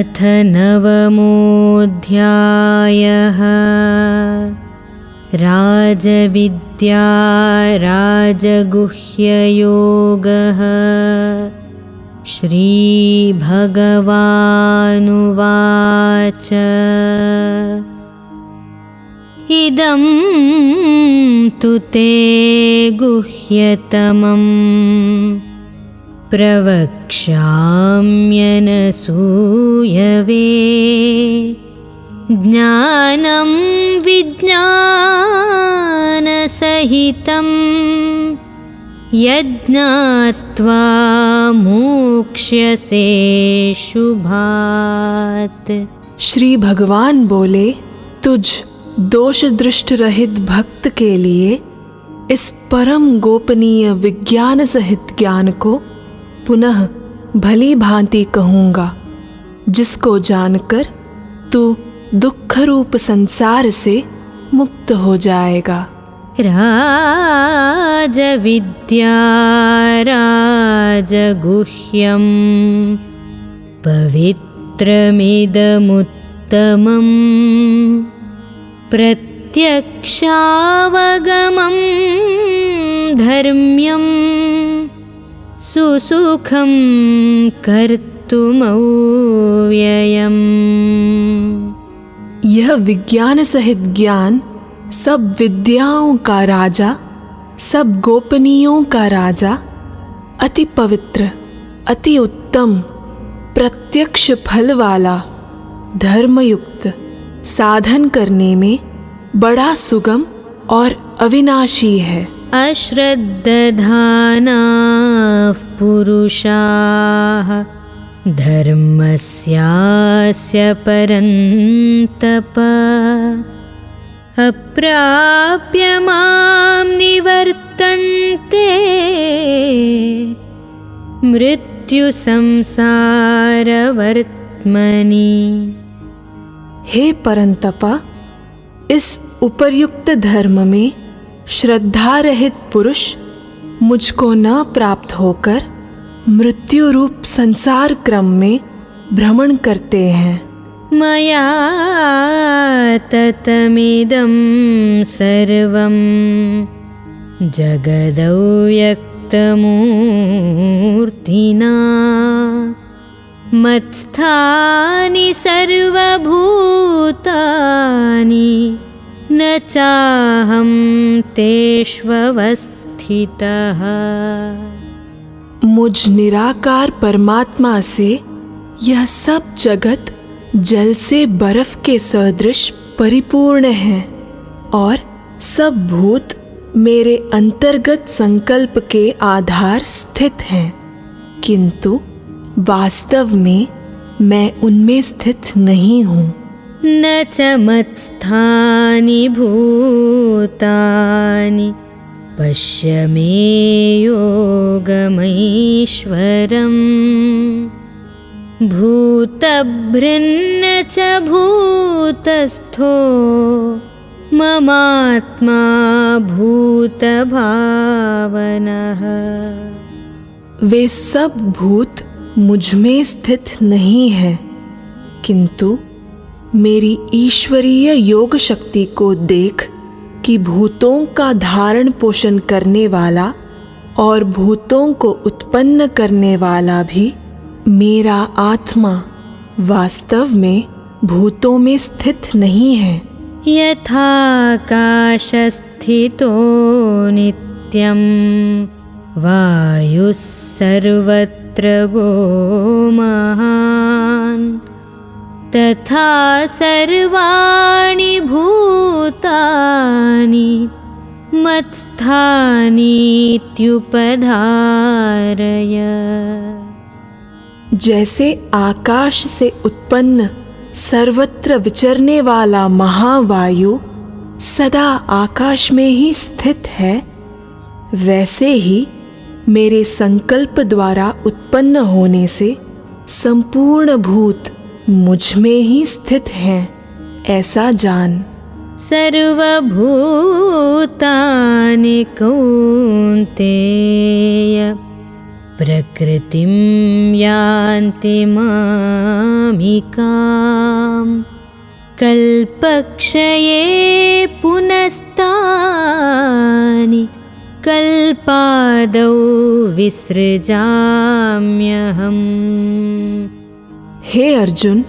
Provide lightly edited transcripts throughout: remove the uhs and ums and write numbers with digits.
अथ नवमोऽध्यायः। राजविद्या राजगुह्ययोगः। श्रीभगवानुवाच इदं तु ते गुह्यतमं प्रवक्ष्याम्यनसूयवे। ज्ञानं विज्ञानसहितं यज्ञात्वा मोक्ष्यसे शुभात्। श्री भगवान बोले, तुझ दोष दृष्ट रहित भक्त के लिए इस परम गोपनीय विज्ञान सहित ज्ञान को पुनः भली भांति कहूँगा, जिसको जानकर तू दुख रूप संसार से मुक्त हो जाएगा। राजविद्या राजगुह्यं पवित्रमिदमुत्तमं प्रत्यक्षावगमं धर्म्यं सुसुखं कर्तुमव्ययम्। यह विज्ञान सहित ज्ञान सब विद्याओं का राजा, सब गोपनीयों का राजा, अति पवित्र, अति उत्तम, प्रत्यक्ष फल वाला, धर्मयुक्त, साधन करने में बड़ा सुगम और अविनाशी है। अश्रद्दधानाः पुरुषाः धर्मस्यास्य परन्तप अप्राप्य मां निवर्तन्ते मृत्युसंसारवर्त्मनि। हे परंतपा, इस उपर्युक्त धर्म में श्रद्धा रहित पुरुष मुझको न प्राप्त होकर मृत्यु रूप संसार क्रम में भ्रमण करते हैं। मया ततमिदं सर्वं जगदव्यक्तमूर्तिना मत्स्थानि सर्वभूतानि न चाहं तेष्वस्थितः। मुझ निराकार परमात्मा से यह सब जगत जल से बर्फ के सदृश परिपूर्ण है और सब भूत मेरे अंतर्गत संकल्प के आधार स्थित हैं, किंतु वास्तव में मैं उनमें स्थित नहीं हूँ। न च मत्स्थानि भूतानि पश्य मे योगमैश्वरम्। भूतभृन्न च भूतस्थो ममात्मा भूतभावनः। वे सब भूत मुझ में स्थित नहीं है, किंतु मेरी ईश्वरीय योग शक्ति को देख कि भूतों का धारण पोषण करने वाला और भूतों को उत्पन्न करने वाला भी मेरा आत्मा वास्तव में भूतों में स्थित नहीं है। यथाकाशस्थितो नित्यं वायुः सर्वत्र गोमहान् तथा सर्वाणि भूतानि मत्स्थानीत्युपधारय। जैसे आकाश से उत्पन्न सर्वत्र विचरने वाला महावायु सदा आकाश में ही स्थित है, वैसे ही मेरे संकल्प द्वारा उत्पन्न होने से संपूर्ण भूत मुझ में ही स्थित हैं, ऐसा जान। सर्वभूतानि कौन्तेय प्रकृतिस्थानि प्रकृतिं यान्ति मामिकां कल्पक्षये पुनस्तानि कल्पादौ विसृजाम्यहम्। हे अर्जुन,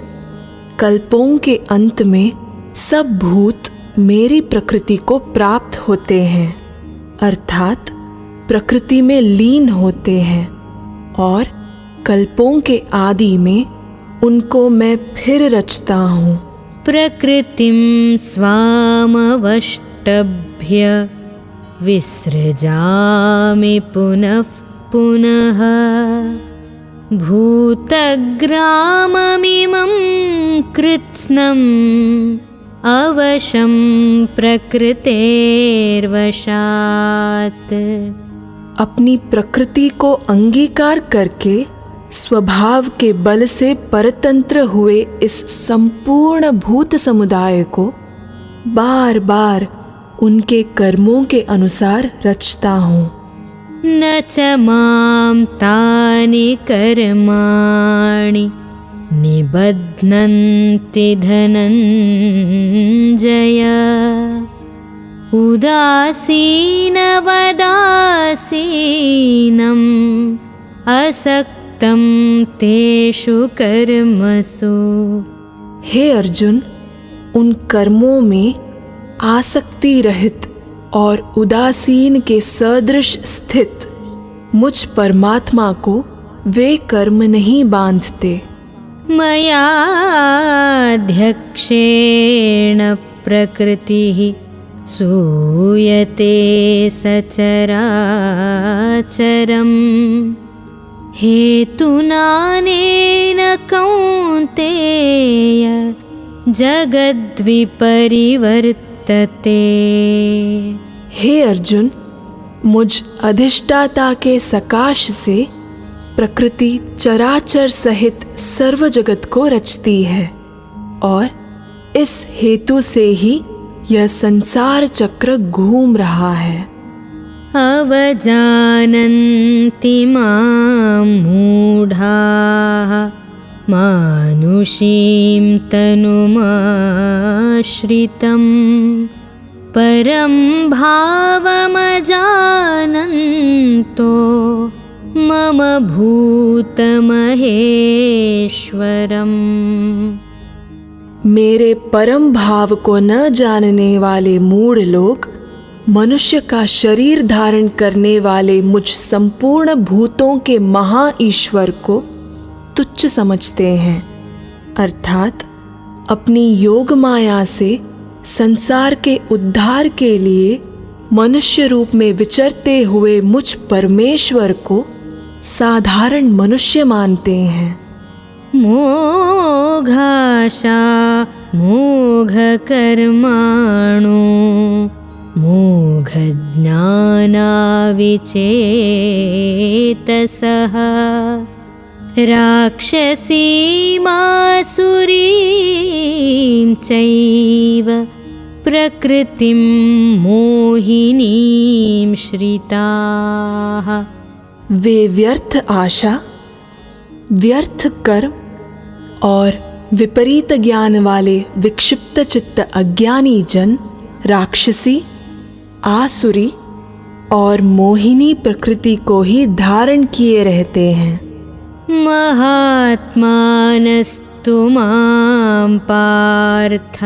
कल्पों के अंत में सब भूत मेरी प्रकृति को प्राप्त होते हैं, अर्थात प्रकृति में लीन होते हैं, और कल्पों के आदि में उनको मैं फिर रचता हूँ। प्रकृतिं स्वामवष्टभ्य विसृजामि पुनः पुनः भूतग्राममिमं कृत्स्नम् अवशं प्रकृतेर्वशात्। अपनी प्रकृति को अंगीकार करके स्वभाव के बल से परतंत्र हुए इस संपूर्ण भूत समुदाय को बार बार उनके कर्मों के अनुसार रचता हूँ। न च मां तानि कर्माणि निबध्नन्ति धनञ्जय उदासीनवदासीनम् असक्तं तेषु कर्मसु। हे अर्जुन, उन कर्मों में आसक्ति रहित और उदासीन के सदृश स्थित मुझ परमात्मा को वे कर्म नहीं बांधते। मयाध्यक्षेण प्रकृतिः सूयते सचराचरम् हेतुनानेन कौन्तेय जगद्विपरिवर्तते। हे अर्जुन, मुझ अधिष्ठाता के सकाश से प्रकृति चराचर सहित सर्व जगत को रचती है, और इस हेतु से ही यह संसार चक्र घूम रहा है। अवजानन्ति मां मूढाः मानुषीं तनुमाश्रितं परं भावमजानन्तो मम भूतमहेश्वरम्। मेरे परम भाव को न जानने वाले मूढ़ लोग मनुष्य का शरीर धारण करने वाले मुझ संपूर्ण भूतों के महा ईश्वर को तुच्छ समझते हैं, अर्थात अपनी योग माया से संसार के उद्धार के लिए मनुष्य रूप में विचरते हुए मुझ परमेश्वर को साधारण मनुष्य मानते हैं। मोघाशा मोघकर्माणो मोघज्ञानाविचेतसः राक्षसीमासुरीं चैव प्रकृतिं मोहिनीं श्रिताः। वे व्यर्थ आशा, व्यर्थ कर्म और विपरीत ज्ञान वाले विक्षिप्त चित्त अज्ञानी जन राक्षसी, आसुरी और मोहिनी प्रकृति को ही धारण किए रहते हैं। महात्मानस्तु मां पार्थ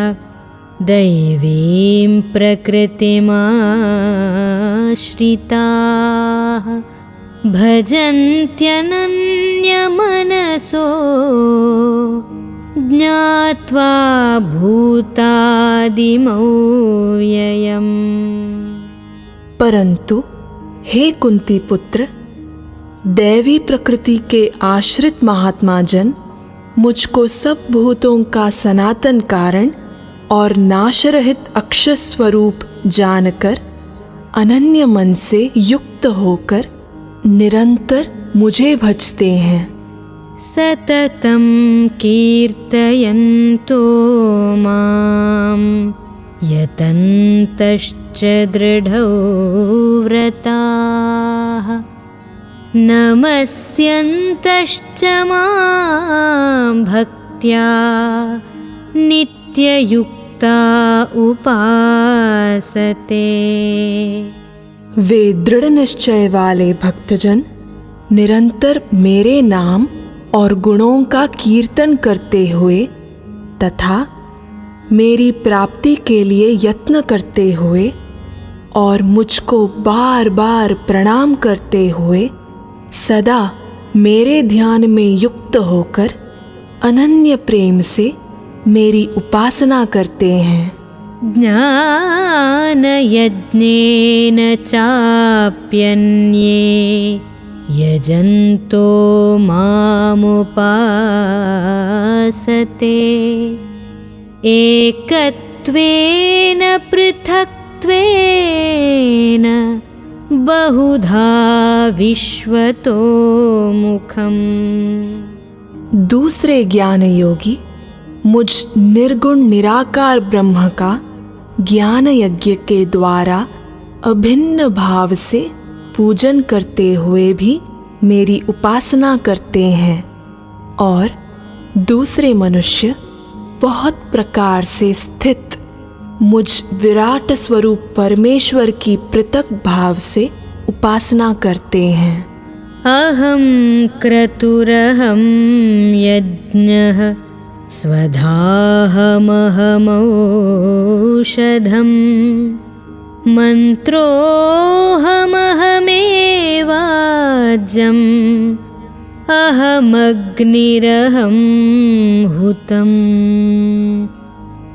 दैवीं प्रकृतिमाश्रिताः भजन्त्यनन्यमनसो ज्ञात्वा भूतादिमव्ययम्। परंतु हे कुंती पुत्र, दैवी प्रकृति के आश्रित महात्मा जन मुझको सब भूतों का सनातन कारण और नाशरहित अक्षर स्वरूप जानकर अनन्य मन से युक्त होकर निरंतर मुझे भजते हैं। सततं कीर्तयन्तो मां यतन्तश्च दृढौ व्रताः नमस्यन्तश्च मां भक्त्या नित्ययुक्ता उपासते। वे दृढ़ निश्चय वाले भक्तजन निरंतर मेरे नाम और गुणों का कीर्तन करते हुए तथा मेरी प्राप्ति के लिए यत्न करते हुए और मुझको बार बार प्रणाम करते हुए सदा मेरे ध्यान में युक्त होकर अनन्य प्रेम से मेरी उपासना करते हैं। ज्ञानयज्ञेन चाप्यन्ये यजन्तो मामुपासते एकत्वेन पृथक्त्वेन बहुधा विश्वतो मुखम्। दूसरे ज्ञान योगी मुझ निर्गुण निराकार ब्रह्म का ज्ञान यज्ञ के द्वारा अभिन्न भाव से पूजन करते हुए भी मेरी उपासना करते हैं और दूसरे मनुष्य बहुत प्रकार से स्थित मुझ विराट स्वरूप परमेश्वर की पृथक भाव से उपासना करते हैं। अहं क्रतुरहं यज्ञः स्वधाहमहमौषधम् मन्त्रोऽहमहमेवाज्यम् अहमग्निरहं हुतम्।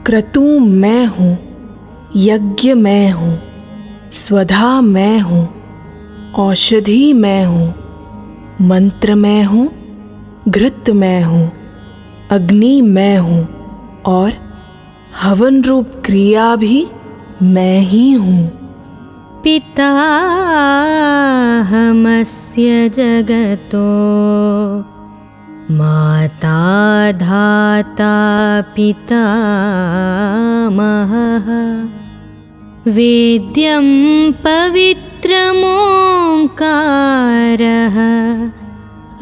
क्रतु मैं हूँ, यज्ञ मैं हूँ, स्वधा मैं हूँ, औषधि मैं हूँ, मंत्र मैं हूँ, घृत मैं हूँ, अग्नि मैं हूँ और हवन रूप क्रिया भी मैं ही हूँ। पिताहमस्य जगतो माता धाता पितामहः वेद्यं पवित्रमोङ्कारः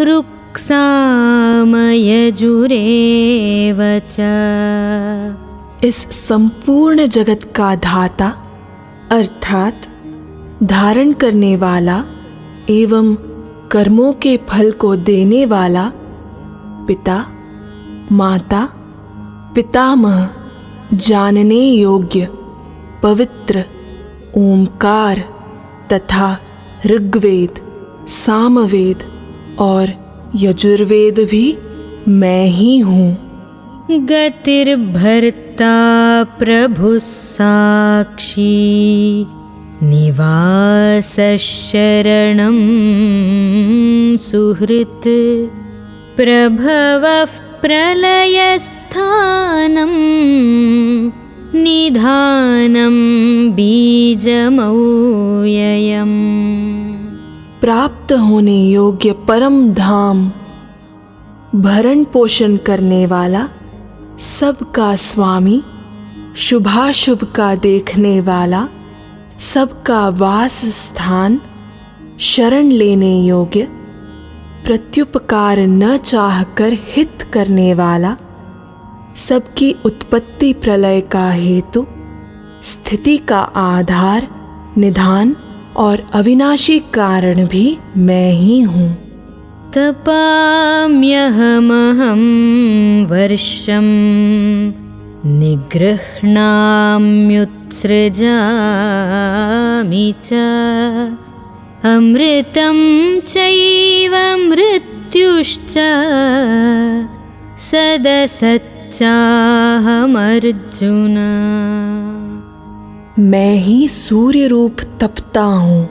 ऋक्सामयजुरेव च। इस संपूर्ण जगत का धाता अर्थात धारण करने वाला एवं कर्मों के फल को देने वाला पिता, माता, पितामह, जानने योग्य, पवित्र, ओमकार तथा ऋग्वेद, सामवेद और यजुर्वेद भी मैं ही हूँ। गतिर्भर्ता प्रभुः साक्षी निवासशरणं सुहृत् प्रभवः प्रलयस्थानं निधानं बीजमव्ययम्। प्राप्त होने योग्य परम धाम, भरण पोषण करने वाला, सबका स्वामी, शुभाशुभ का देखने वाला, सबका वास स्थान, शरण लेने योग्य, प्रत्युपकार न चाहकर हित करने वाला, सबकी उत्पत्ति प्रलय का हेतु, स्थिति का आधार, निधान और अविनाशी कारण भी मैं ही हूँ। तपाम्यहमहं वर्षं निगृह्णाम्युत्सृजामि च अमृतं चैव मृत्युश्च सदसच्चाहमर्जुन। मैं ही सूर्य रूप तपता हूँ,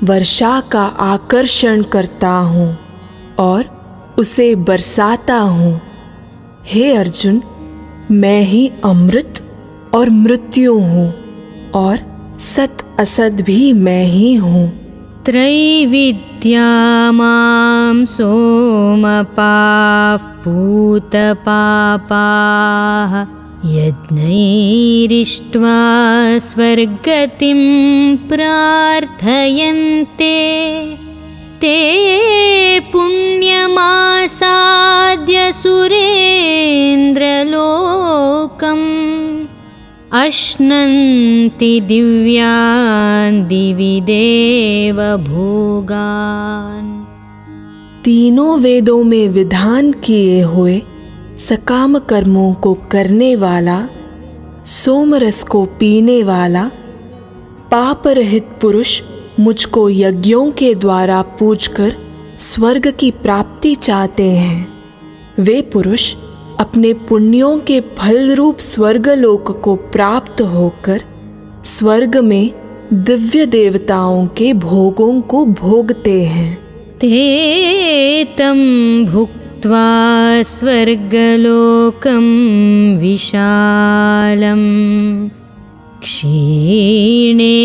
वर्षा का आकर्षण करता हूँ और उसे बरसाता हूँ। हे अर्जुन, मैं ही अमृत और मृत्यु हूँ और सत असत भी मैं ही हूँ। त्रैविद्या मां सोमपाः पूतपापाः यज्ञैरिष्ट्वा स्वर्गतिं प्रार्थयन्ते ते पुण्यमासाद्य सुरेन्द्रलोकम् अश्नन्ति दिव्यान् दिवि देव भोगान्। तीनों वेदों में विधान किए हुए सकाम कर्मों को करने वाला, सोमरस को पीने वाला, पाप रहित पुरुष मुझको यज्ञों के द्वारा पूजकर स्वर्ग की प्राप्ति चाहते हैं। वे पुरुष अपने पुण्यों के फल रूप स्वर्गलोक को प्राप्त होकर स्वर्ग में दिव्य देवताओं के भोगों को भोगते हैं। ते तं भुक्त्वा स्वर्गलोकं विशालम् क्षीणे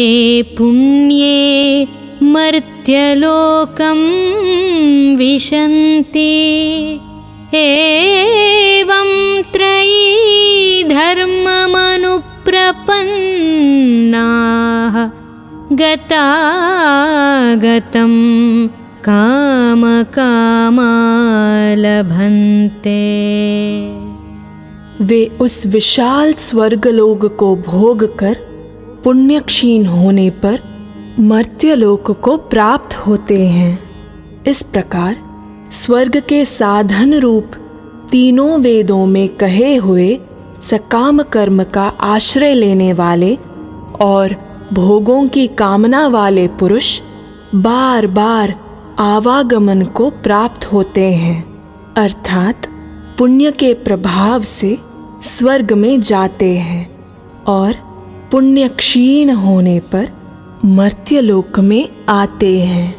पुण्ये मर्त्यलोकं विशन्ति। एवं त्रयी धर्ममनुप्रपन्नाः गतागतं कामकामा लभन्ते। वे उस विशाल स्वर्गलोक को भोगकर पुण्य क्षीण होने पर मर्त्यलोक को प्राप्त होते हैं। इस प्रकार स्वर्ग के साधन रूप तीनों वेदों में कहे हुए सकाम कर्म का आश्रय लेने वाले और भोगों की कामना वाले पुरुष बार बार आवागमन को प्राप्त होते हैं, अर्थात पुण्य के प्रभाव से स्वर्ग में जाते हैं और पुण्य क्षीण होने पर मर्त्यलोक में आते हैं।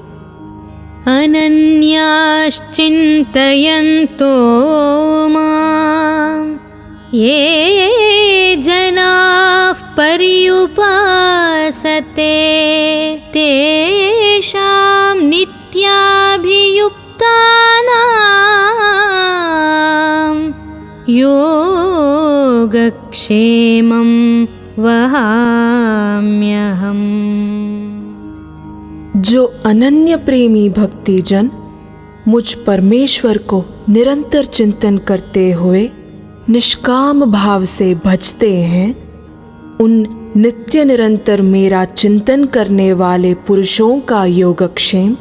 अनन्याश्चिन्तयन्तो मां ये जनाः पर्युपासते तेषां नित्याभियुक्तानां योगक्षेमं वहाम्यहम्। जो अनन्य प्रेमी भक्तिजन मुझ परमेश्वर को निरंतर चिंतन करते हुए निष्काम भाव से भजते हैं, उन नित्य निरंतर मेरा चिंतन करने वाले पुरुषों का योगक्षेम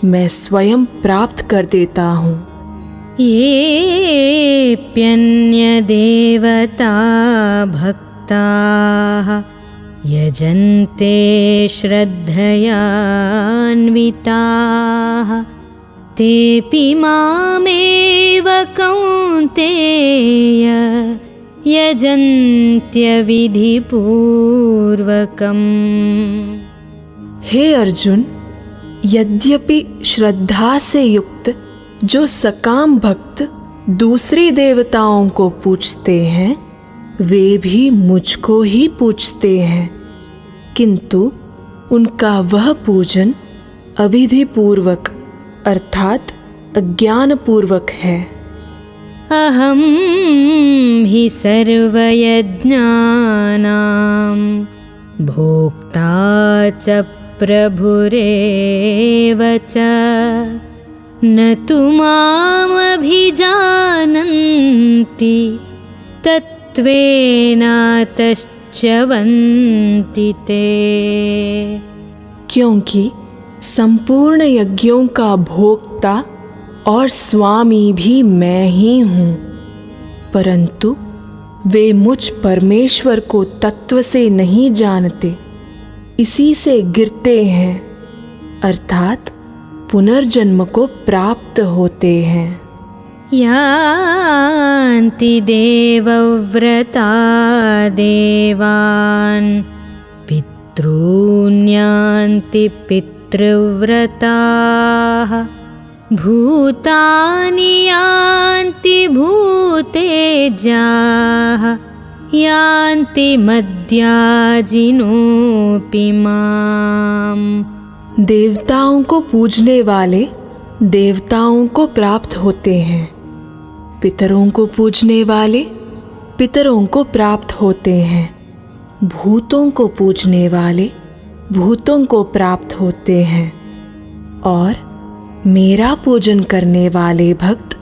मैं स्वयं प्राप्त कर देता हूँ। येऽप्यन्यदेवता भक्ताः यजन्ते श्रद्धयान्विताः तेऽपि मामेव कौन्तेय यजन्त्यविधिपूर्वकम्। हे अर्जुन, यद्यपि श्रद्धा से युक्त जो सकाम भक्त दूसरे देवताओं को पूजते हैं, वे भी मुझको ही पूजते हैं, किंतु उनका वह पूजन अविधि पूर्वक अर्थात अज्ञान पूर्वक है। अहं हि सर्वयज्ञानां भोक्ता च प्रभुरेव च न तु मामभिजानन्ति तत्त्वेनातश्च्यवन्ति ते। क्योंकि संपूर्ण यज्ञों का भोक्ता और स्वामी भी मैं ही हूँ, परंतु वे मुझ परमेश्वर को तत्व से नहीं जानते, इसी से गिरते हैं, अर्थात पुनर्जन्म को प्राप्त होते हैं। यान्ति देवव्रता देवान् पितॄन्यान्ति पितृव्रताः भूतानि यान्ति भूतेजाः यान्ति मद्याजिनोऽपि माम्। देवताओं को पूजने वाले देवताओं को प्राप्त होते हैं, पितरों को पूजने वाले पितरों को प्राप्त होते हैं, भूतों को पूजने वाले भूतों को प्राप्त होते हैं और मेरा पूजन करने वाले भक्त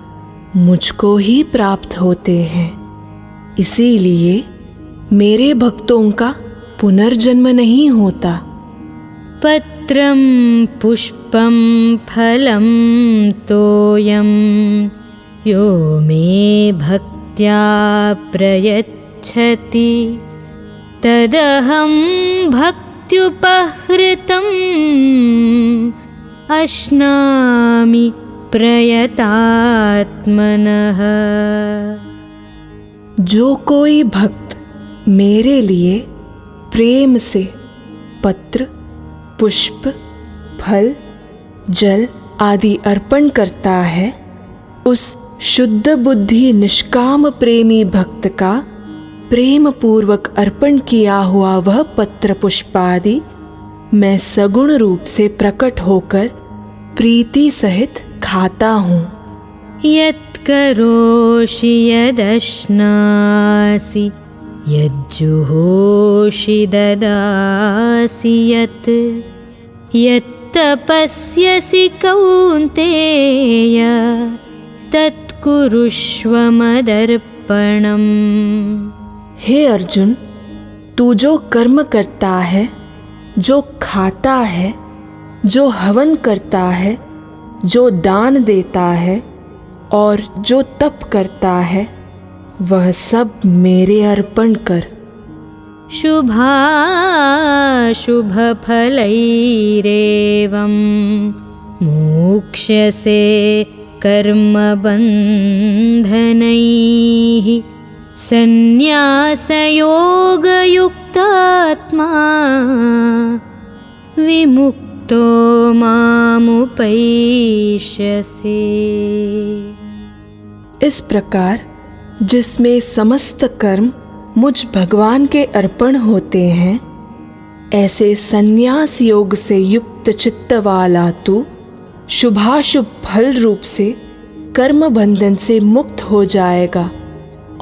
मुझको ही प्राप्त होते हैं। इसीलिए मेरे भक्तों का पुनर्जन्म नहीं होता। पत्रं पुष्पं फलं तोयं यो मे भक्त्या प्रयच्छति तदहं भक्त्युपहृतम् अश्नामि प्रयतात्मनः। जो कोई भक्त मेरे लिए प्रेम से पत्र, पुष्प, फल, जल आदि अर्पण करता है, उस शुद्ध बुद्धि निष्काम प्रेमी भक्त का प्रेम पूर्वक अर्पण किया हुआ वह पत्र पुष्प आदि मैं सगुण रूप से प्रकट होकर प्रीति सहित खाता हूँ। यत्करोषि यदश्नासि यज्जुहोषि ददासि यत्तपस्यसि कौन्तेय तत्कुरुष्व मदर्पणम्। हे अर्जुन, तू जो कर्म करता है, जो खाता है, जो हवन करता है, जो दान देता है और जो तप करता है, वह सब मेरे अर्पण कर। शुभाशुभफलैरेवं मोक्ष्यसे कर्मबन्धनैः सन्न्यासयोगयुक्तात्मा विमुक्तो मामुपैष्यसे। इस प्रकार जिसमें समस्त कर्म मुझ भगवान के अर्पण होते हैं, ऐसे संन्यास योग से युक्त चित्त वाला तू शुभाशुभ फल रूप से कर्म बंधन से मुक्त हो जाएगा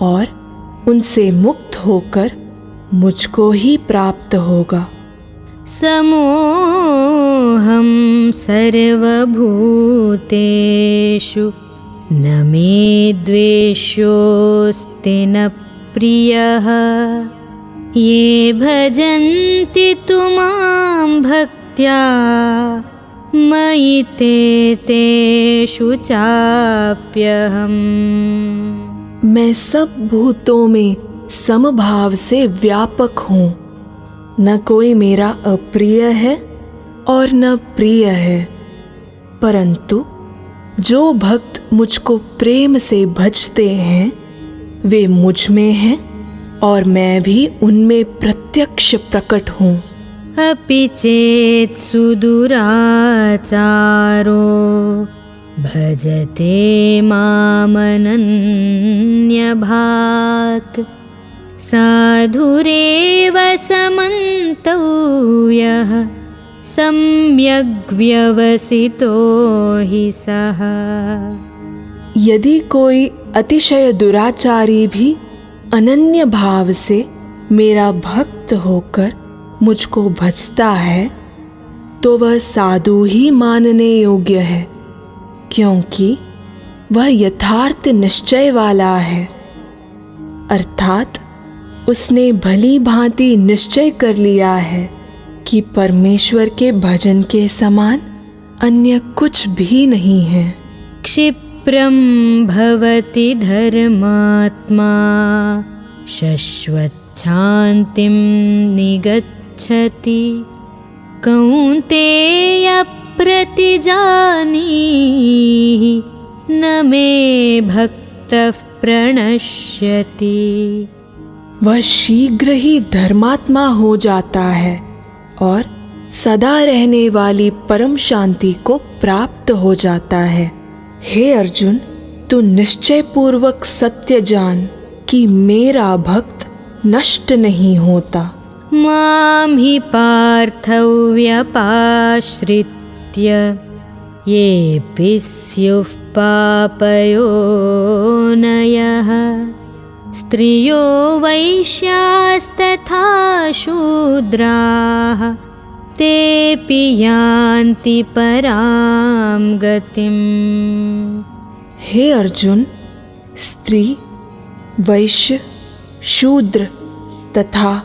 और उनसे मुक्त होकर मुझको ही प्राप्त होगा। समोहं सर्वभूतेषु न मे द्वेष्योऽस्ति न प्रियः ये भजन्ति तु मां भक्त्या मयि ते तेषु चाप्यहम्। मैं सब भूतों में समभाव से व्यापक हूँ। न कोई मेरा अप्रिय है और न प्रिय है, परंतु जो भक्त मुझको प्रेम से भजते हैं वे मुझ में हैं और मैं भी उनमें प्रत्यक्ष प्रकट हूँ। अपि चेत् सुदुराचारो भजते मामनन्यभाक् साधुरेव समन्तव्यः सम्यग्व्यवसितो हि सः। यदि कोई अतिशय दुराचारी भी अनन्य भाव से मेरा भक्त होकर मुझको भजता है, तो वह साधु ही मानने योग्य है, क्योंकि वह यथार्थ निश्चय वाला है। अर्थात उसने भली भांति निश्चय कर लिया है कि परमेश्वर के भजन के समान अन्य कुछ भी नहीं है। क्षिप्रं भवति धर्मात्मा शश्वच्छान्तिं निगच्छति कौन्तेय प्रतिजानीहि न मे भक्तः प्रणश्यति। वह शीघ्र ही धर्मात्मा हो जाता है और सदा रहने वाली परम शांति को प्राप्त हो जाता है। हे अर्जुन, तू निश्चय पूर्वक सत्य जान कि मेरा भक्त नष्ट नहीं होता। मां हि पार्थव्यपाश्रित्य येऽपि स्युः पापयोनयः स्त्रियो वैश्यास्तथा शूद्राः तेऽपि यान्ति परां गतिम्। हे अर्जुन, स्त्री, वैश्य, शूद्र तथा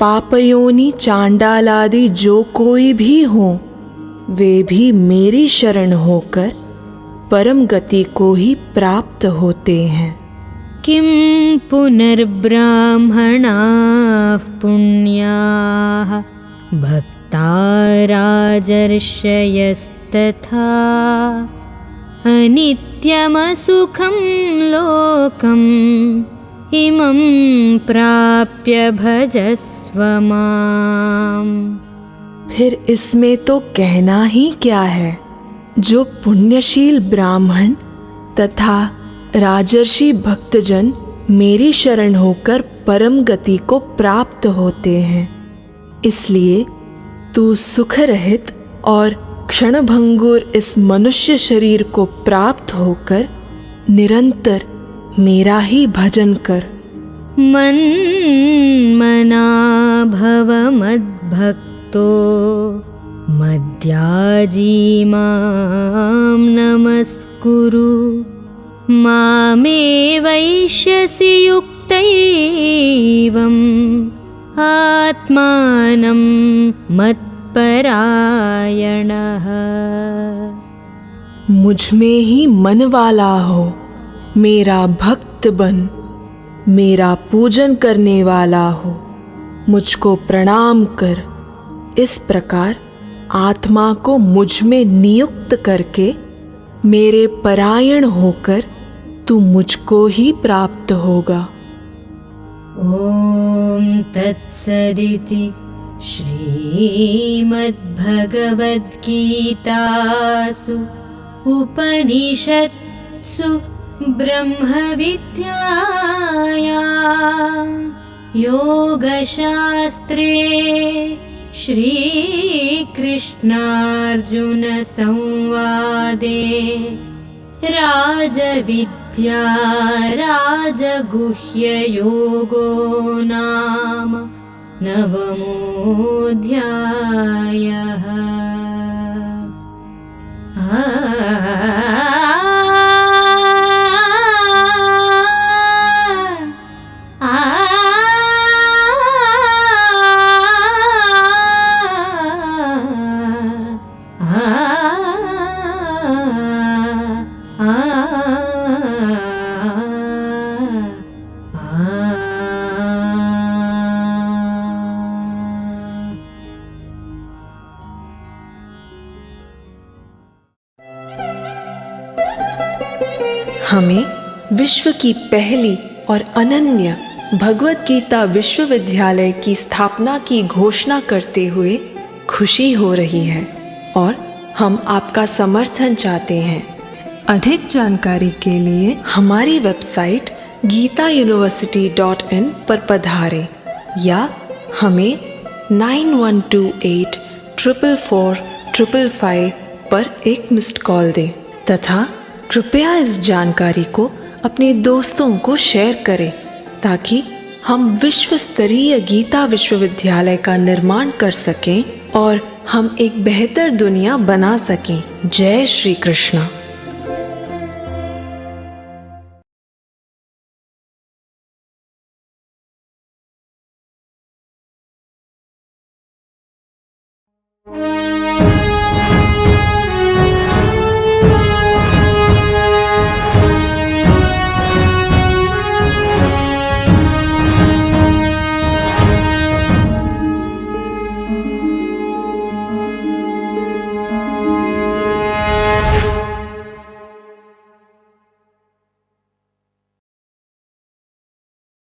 पापयोनि चांडालादि जो कोई भी हो, वे भी मेरी शरण होकर परम गति को ही प्राप्त होते हैं। किं पुनर्ब्राह्मणाः पुण्याः भक्ता राजर्षयस्तथा अनित्यमसुखं लोकम् इमं प्राप्य भजस्व माम्। फिर इसमें तो कहना ही क्या है। जो पुण्यशील ब्राह्मण तथा राजर्षि भक्तजन मेरी शरण होकर परम गति को प्राप्त होते हैं, इसलिए तू सुख रहित और क्षणभंगुर इस मनुष्य शरीर को प्राप्त होकर निरंतर मेरा ही भजन कर। मन्मना भव मद्भक्तो मद्याजी मां नमस्कुरु मामे वैश्यसि युक्तैवम् आत्मानं मत्परायणः। मुझ में ही मन वाला हो, मेरा भक्त बन, मेरा पूजन करने वाला हो, मुझको प्रणाम कर। इस प्रकार आत्मा को मुझ में नियुक्त करके मेरे परायण होकर तू मुझको ही प्राप्त होगा। ॐ तत्सदिति श्रीमद्भगवद्गीतासु उपनिषत्सु ब्रह्मविद्यायां योगशास्त्रे श्रीकृष्णार्जुनसंवादे राजविद्या राजगुह्ययोगो नाम नवमोऽध्यायः। हमें विश्व की पहली और अनन्य भगवत गीता विश्वविद्यालय की स्थापना की घोषणा करते हुए खुशी हो रही है और हम आपका समर्थन चाहते हैं। अधिक जानकारी के लिए हमारी वेबसाइट gitauniversity.in पर पधारें या हमें 9128444555 पर एक मिस्ड कॉल दें तथा कृपया इस जानकारी को अपने दोस्तों को शेयर करें ताकि हम विश्व स्तरीय गीता विश्वविद्यालय का निर्माण कर सकें और हम एक बेहतर दुनिया बना सकें। जय श्री कृष्ण।